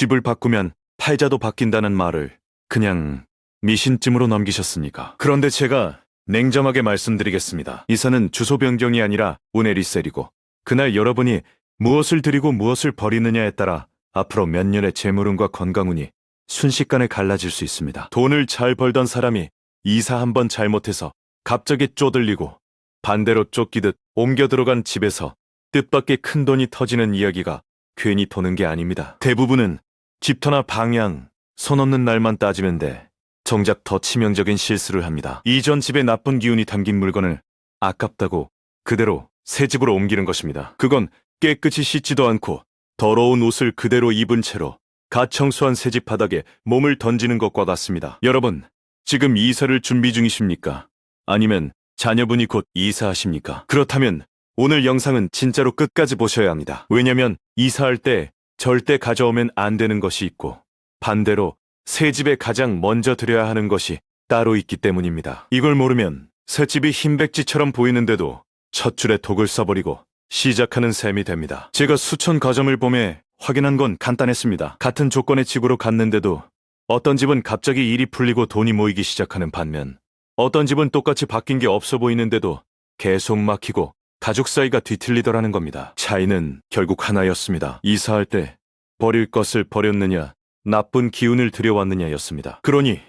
집을 바꾸면 팔자도 바뀐다는 말을 그냥 미신쯤으로 넘기셨습니까? 그런데 제가 냉정하게 말씀드리겠습니다. 이사는 주소 변경이 아니라 운의 리셀이고, 그날 여러분이 무엇을 드리고 무엇을 버리느냐에 따라 앞으로 몇 년의 재물운과 건강운이 순식간에 갈라질 수 있습니다. 돈을 잘 벌던 사람이 이사 한번 잘못해서 갑자기 쪼들리고 반대로 쫓기듯 옮겨 들어간 집에서 뜻밖의 큰 돈이 터지는 이야기가 괜히 도는 게 아닙니다. 대부분은 집터나 방향, 손 없는 날만 따지면 돼 정작 더 치명적인 실수를 합니다. 이전 집에 나쁜 기운이 담긴 물건을 아깝다고 그대로 새 집으로 옮기는 것입니다. 그건 깨끗이 씻지도 않고 더러운 옷을 그대로 입은 채로 갓 청소한 새 집 바닥에 몸을 던지는 것과 같습니다. 여러분, 지금 이사를 준비 중이십니까? 아니면 자녀분이 곧 이사하십니까? 그렇다면 오늘 영상은 진짜로 끝까지 보셔야 합니다. 왜냐면 이사할 때 절대 가져오면 안 되는 것이 있고, 반대로 새 집에 가장 먼저 드려야 하는 것이 따로 있기 때문입니다. 이걸 모르면 새 집이 흰백지처럼 보이는데도 첫 줄에 독을 써버리고 시작하는 셈이 됩니다. 제가 수천 가점을 보매 확인한 건 간단했습니다. 같은 조건의 집으로 갔는데도 어떤 집은 갑자기 일이 풀리고 돈이 모이기 시작하는 반면, 어떤 집은 똑같이 바뀐 게 없어 보이는데도 계속 막히고 가족 사이가 뒤틀리더라는 겁니다. 차이는 결국 하나였습니다. 이사할 때 버릴 것을 버렸느냐, 나쁜 기운을 들여왔느냐였습니다. 그러니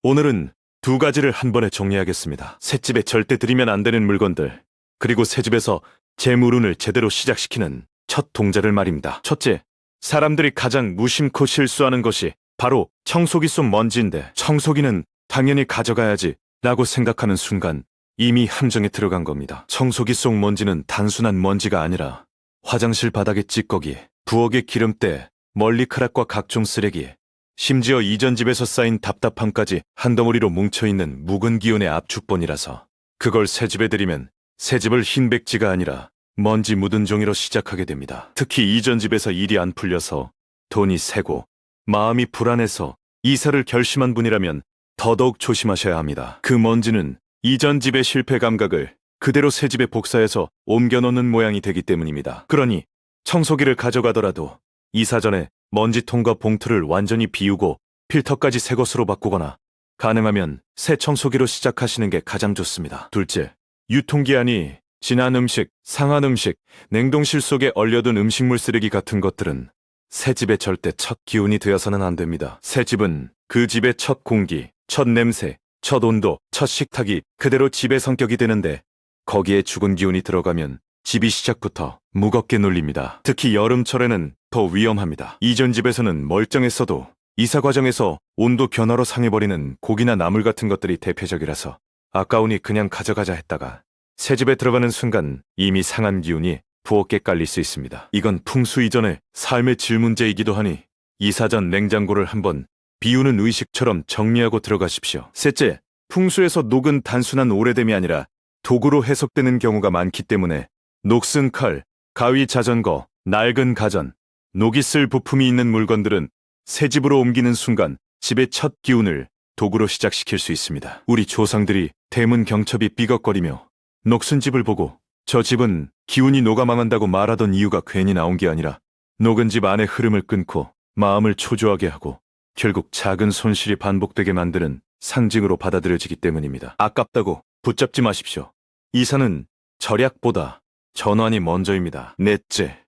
오늘은 두 가지를 한 번에 정리하겠습니다. 새 집에 절대 들이면 안 되는 물건들, 그리고 새 집에서 재물운을 제대로 시작시키는 첫 동작을 말입니다. 첫째, 사람들이 가장 무심코 실수하는 것이 바로 청소기 속 먼지인데, 청소기는 당연히 가져가야지 라고 생각하는 순간 이미 함정에 들어간 겁니다. 청소기 속 먼지는 단순한 먼지가 아니라 화장실 바닥의 찌꺼기, 부엌의 기름때, 멀리크락과 각종 쓰레기, 심지어 이전 집에서 쌓인 답답함까지 한 덩어리로 뭉쳐있는 묵은 기운의 압축본이라서, 그걸 새 집에 들이면 새 집을 흰백지가 아니라 먼지 묻은 종이로 시작하게 됩니다. 특히 이전 집에서 일이 안 풀려서 돈이 새고 마음이 불안해서 이사를 결심한 분이라면 더더욱 조심하셔야 합니다. 그 먼지는 이전 집의 실패 감각을 그대로 새 집에 복사해서 옮겨놓는 모양이 되기 때문입니다. 그러니 청소기를 가져가더라도 이사 전에 먼지통과 봉투를 완전히 비우고 필터까지 새 것으로 바꾸거나, 가능하면 새 청소기로 시작하시는 게 가장 좋습니다. 둘째, 유통기한이 지난 음식, 상한 음식, 냉동실 속에 얼려둔 음식물 쓰레기 같은 것들은 새 집의 절대 첫 기운이 되어서는 안 됩니다. 새 집은 그 집의 첫 공기, 첫 냄새, 첫 온도, 첫 식탁이 그대로 집의 성격이 되는데, 거기에 죽은 기운이 들어가면 집이 시작부터 무겁게 눌립니다. 특히 여름철에는 더 위험합니다. 이전 집에서는 멀쩡했어도 이사 과정에서 온도 변화로 상해버리는 고기나 나물 같은 것들이 대표적이라서 아까우니 그냥 가져가자 했다가 새 집에 들어가는 순간 이미 상한 기운이 부엌에 깔릴 수 있습니다. 이건 풍수 이전의 삶의 질 문제이기도 하니 이사 전 냉장고를 한번 비우는 의식처럼 정리하고 들어가십시오. 셋째, 풍수에서 녹은 단순한 오래됨이 아니라 도구로 해석되는 경우가 많기 때문에 녹슨 칼, 가위 자전거, 낡은 가전, 녹이 쓸 부품이 있는 물건들은 새 집으로 옮기는 순간 집의 첫 기운을 도구로 시작시킬 수 있습니다. 우리 조상들이 대문 경첩이 삐걱거리며 녹슨 집을 보고 저 집은 기운이 녹아 망한다고 말하던 이유가 괜히 나온 게 아니라, 녹은 집 안의 흐름을 끊고 마음을 초조하게 하고 결국 작은 손실이 반복되게 만드는 상징으로 받아들여지기 때문입니다. 아깝다고 붙잡지 마십시오. 이사는 절약보다 전환이 먼저입니다. 넷째,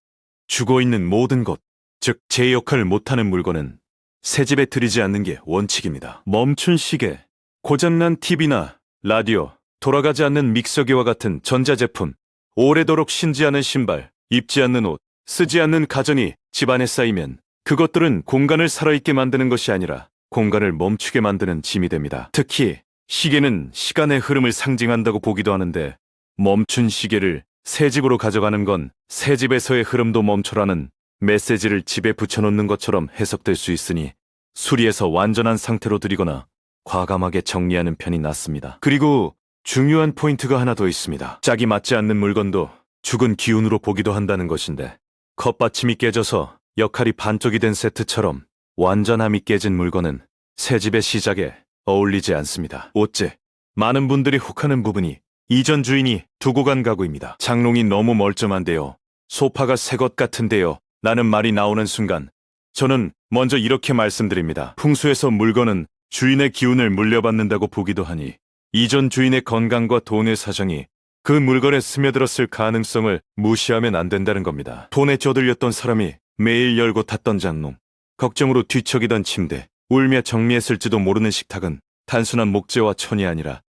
죽어있는 모든 것, 즉 제 역할을 못하는 물건은 새 집에 들이지 않는 게 원칙입니다. 멈춘 시계, 고장난 TV나 라디오, 돌아가지 않는 믹서기와 같은 전자제품, 오래도록 신지 않은 신발, 입지 않는 옷, 쓰지 않는 가전이 집안에 쌓이면 그것들은 공간을 살아있게 만드는 것이 아니라 공간을 멈추게 만드는 짐이 됩니다. 특히 시계는 시간의 흐름을 상징한다고 보기도 하는데, 멈춘 시계를 새 집으로 가져가는 건 새 집에서의 흐름도 멈춰라는 메시지를 집에 붙여놓는 것처럼 해석될 수 있으니 수리해서 완전한 상태로 들이거나 과감하게 정리하는 편이 낫습니다. 그리고 중요한 포인트가 하나 더 있습니다. 짝이 맞지 않는 물건도 죽은 기운으로 보기도 한다는 것인데, 컵받침이 깨져서 역할이 반쪽이 된 세트처럼 완전함이 깨진 물건은 새 집의 시작에 어울리지 않습니다. 옷째, 많은 분들이 혹하는 부분이 이전 주인이 두고 간 가구입니다. 장롱이 너무 멀쩡한데요, 소파가 새 것 같은데요 라는 말이 나오는 순간 저는 먼저 이렇게 말씀드립니다. 풍수에서 물건은 주인의 기운을 물려받는다고 보기도 하니 이전 주인의 건강과 돈의 사정이 그 물건에 스며들었을 가능성을 무시하면 안 된다는 겁니다. 돈에 쩌들렸던 사람이 매일 열고 닫던 장롱, 걱정으로 뒤척이던 침대, 울며 정리했을지도 모르는 식탁은 단순한 목재와 천이 아니라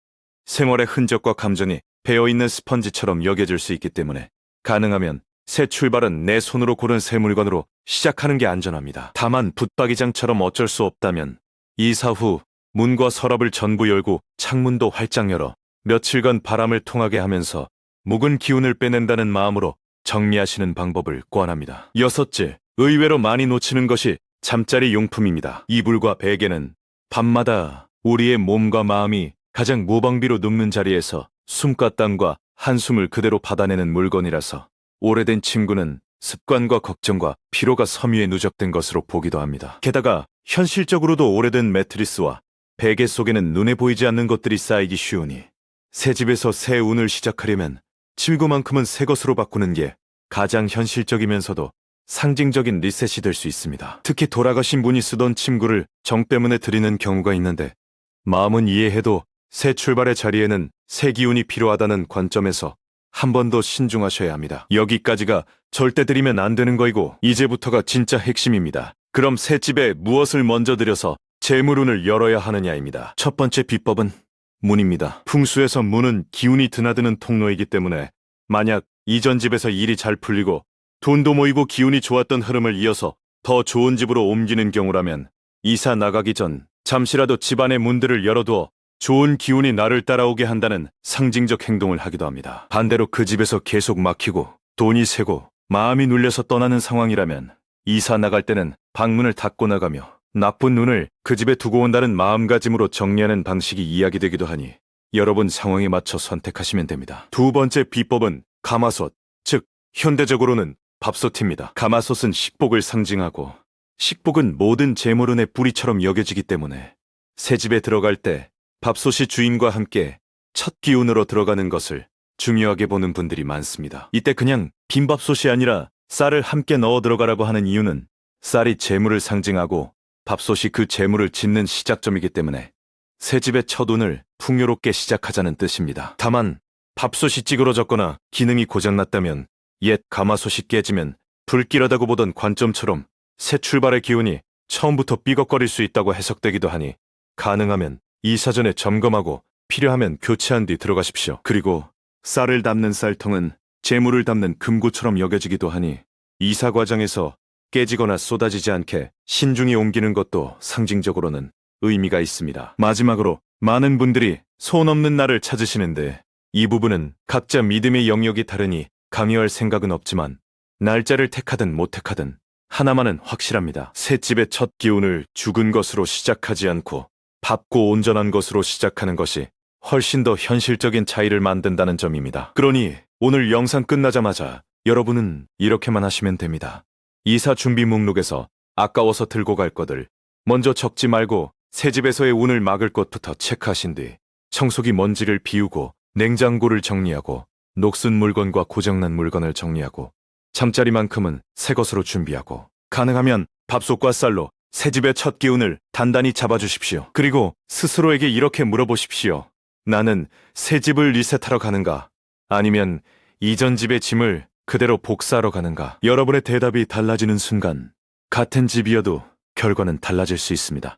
생활의 흔적과 감정이 배어있는 스펀지처럼 여겨질 수 있기 때문에 가능하면 새 출발은 내 손으로 고른 새 물건으로 시작하는 게 안전합니다. 다만 붙박이장처럼 어쩔 수 없다면 이사 후 문과 서랍을 전부 열고 창문도 활짝 열어 며칠간 바람을 통하게 하면서 묵은 기운을 빼낸다는 마음으로 정리하시는 방법을 권합니다. 여섯째, 의외로 많이 놓치는 것이 잠자리 용품입니다. 이불과 베개는 밤마다 우리의 몸과 마음이 가장 무방비로 눕는 자리에서 숨과 땀과 한숨을 그대로 받아내는 물건이라서 오래된 침구는 습관과 걱정과 피로가 섬유에 누적된 것으로 보기도 합니다. 게다가 현실적으로도 오래된 매트리스와 베개 속에는 눈에 보이지 않는 것들이 쌓이기 쉬우니 새 집에서 새 운을 시작하려면 침구만큼은 새 것으로 바꾸는 게 가장 현실적이면서도 상징적인 리셋이 될 수 있습니다. 특히 돌아가신 분이 쓰던 침구를 정 때문에 드리는 경우가 있는데 마음은 이해해도 새 출발의 자리에는 새 기운이 필요하다는 관점에서 한 번 더 신중하셔야 합니다. 여기까지가 절대 드리면 안 되는 거이고 이제부터가 진짜 핵심입니다. 그럼 새 집에 무엇을 먼저 들여서 재물운을 열어야 하느냐입니다. 첫 번째 비법은 문입니다. 풍수에서 문은 기운이 드나드는 통로이기 때문에 만약 이전 집에서 일이 잘 풀리고 돈도 모이고 기운이 좋았던 흐름을 이어서 더 좋은 집으로 옮기는 경우라면 이사 나가기 전 잠시라도 집안의 문들을 열어두어 좋은 기운이 나를 따라오게 한다는 상징적 행동을 하기도 합니다. 반대로 그 집에서 계속 막히고 돈이 새고 마음이 눌려서 떠나는 상황이라면 이사 나갈 때는 방문을 닫고 나가며 나쁜 눈을 그 집에 두고 온다는 마음가짐으로 정리하는 방식이 이야기되기도 하니 여러분 상황에 맞춰 선택하시면 됩니다. 두 번째 비법은 가마솥, 즉 현대적으로는 밥솥입니다. 가마솥은 식복을 상징하고 식복은 모든 재물운의 뿌리처럼 여겨지기 때문에 새 집에 들어갈 때 밥솥이 주인과 함께 첫 기운으로 들어가는 것을 중요하게 보는 분들이 많습니다. 이때 그냥 빈 밥솥이 아니라 쌀을 함께 넣어 들어가라고 하는 이유는 쌀이 재물을 상징하고 밥솥이 그 재물을 짓는 시작점이기 때문에 새 집의 첫 운을 풍요롭게 시작하자는 뜻입니다. 다만 밥솥이 찌그러졌거나 기능이 고장났다면 옛 가마솥이 깨지면 불길하다고 보던 관점처럼 새 출발의 기운이 처음부터 삐걱거릴 수 있다고 해석되기도 하니 가능하면 이사 전에 점검하고 필요하면 교체한 뒤 들어가십시오. 그리고 쌀을 담는 쌀통은 재물을 담는 금고처럼 여겨지기도 하니 이사 과정에서 깨지거나 쏟아지지 않게 신중히 옮기는 것도 상징적으로는 의미가 있습니다. 마지막으로 많은 분들이 손 없는 날을 찾으시는데 이 부분은 각자 믿음의 영역이 다르니 강요할 생각은 없지만 날짜를 택하든 못 택하든 하나만은 확실합니다. 새 집의 첫 기운을 죽은 것으로 시작하지 않고 밝고 온전한 것으로 시작하는 것이 훨씬 더 현실적인 차이를 만든다는 점입니다. 그러니 오늘 영상 끝나자마자 여러분은 이렇게만 하시면 됩니다. 이사 준비 목록에서 아까워서 들고 갈 것들 먼저 적지 말고 새 집에서의 운을 막을 것부터 체크하신 뒤 청소기 먼지를 비우고 냉장고를 정리하고 녹슨 물건과 고장난 물건을 정리하고 잠자리만큼은 새 것으로 준비하고 가능하면 밥솥과 쌀로 새 집의 첫 기운을 단단히 잡아주십시오. 그리고 스스로에게 이렇게 물어보십시오. 나는 새 집을 리셋하러 가는가? 아니면 이전 집의 짐을 그대로 복사하러 가는가? 여러분의 대답이 달라지는 순간 같은 집이어도 결과는 달라질 수 있습니다.